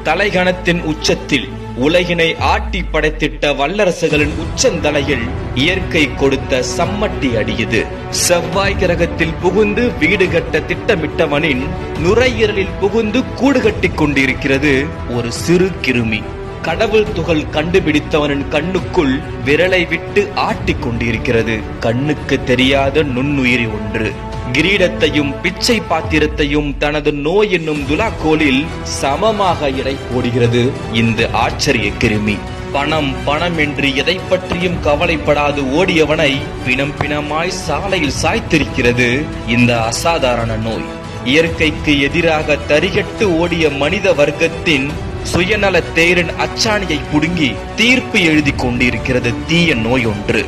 தலைகணத்தின் உச்சத்தில் உலகினை ஆட்டி படைத்திட்ட வல்லரசுகளின் உச்சந்தலையில் இயற்கை கொடுத்த சம்மட்டி அடியது. செவ்வாய் கிரகத்தில் புகுந்து வீடு கட்ட திட்டமிட்டவனின் நுரையீரலில் புகுந்து கூடு கட்டிக் கொண்டிருக்கிறது ஒரு சிறு கிருமி. கடவுள் துகள் கண்டுபிடித்தவனின் கண்ணுக்குள் விரலை விட்டு ஆட்டிக் கொண்டிருக்கிறது கண்ணுக்கு தெரியாத நுண்ணுயிரி ஒன்று. கிரீடத்தையும் பிச்சை பாத்திரத்தையும் தனது நோய் என்னும் துலாக்கோலில் சமமாக எடை போடுகிறது இந்த ஆச்சரிய கிருமி. பணம் பணம் என்று எதை பற்றியும் கவலைப்படாது ஓடியவனை பிணம் பிணமாய் சாலையில் சாய்த்திருக்கிறது இந்த அசாதாரண நோய். இயற்கைக்கு எதிராக தரிகட்டு ஓடிய மனித வர்க்கத்தின் சுயநல தேரின் அச்சாணியை புடுங்கி தீர்ப்பு எழுதி கொண்டிருக்கிறது தீய நோய் ஒன்று.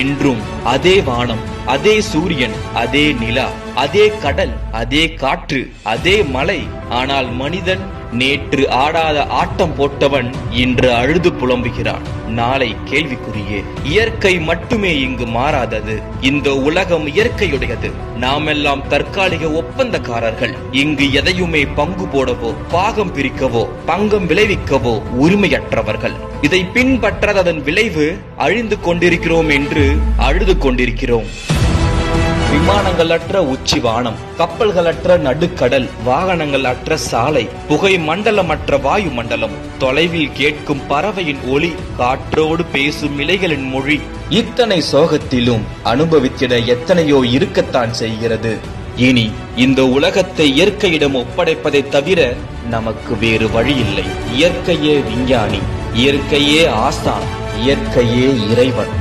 இன்றும் அதே வானம், அதே சூரியன், அதே நிலா, அதே கடல், அதே காற்று, அதே மலை. ஆனால் மனிதன் நேற்று ஆடாத ஆட்டம் போட்டவன் இன்று அழுது புலம்புகிறான். நாளை கேள்விக்குரியே. இயற்கை மட்டுமே இங்கு மாறாதது. இந்த உலகம் இயற்கையுடையது. நாமெல்லாம் தற்காலிக ஒப்பந்தக்காரர்கள். இங்கு எதையுமே பங்கு போடவோ பாகம் பிரிக்கவோ பங்கம் விளைவிக்கவோ உரிமையற்றவர்கள். இதை பின்பற்றாததன் விளைவு அழிந்து கொண்டிருக்கிறோம் என்று அழுது கொண்டிருக்கிறோம். விமானங்கள் அற்ற உச்சி வானம், கப்பல்களற்ற நடுக்கடல், வாகனங்கள் அற்ற சாலை, புகை மண்டலமற்ற வாயு மண்டலம், தொலைவில் கேட்கும் பறவையின் ஒலி, காற்றோடு பேசும் இலைகளின் மொழி. இத்தனை சோகத்திலும் அனுபவித்திட எத்தனையோ இருக்கத்தான் செய்கிறது. இனி இந்த உலகத்தை இயற்கையிடம் ஒப்படைப்பதை தவிர நமக்கு வேறு வழியில்லை. இயற்கையே விஞ்ஞானி, இயற்கையே ஆசான், இயற்கையே இறைவன்.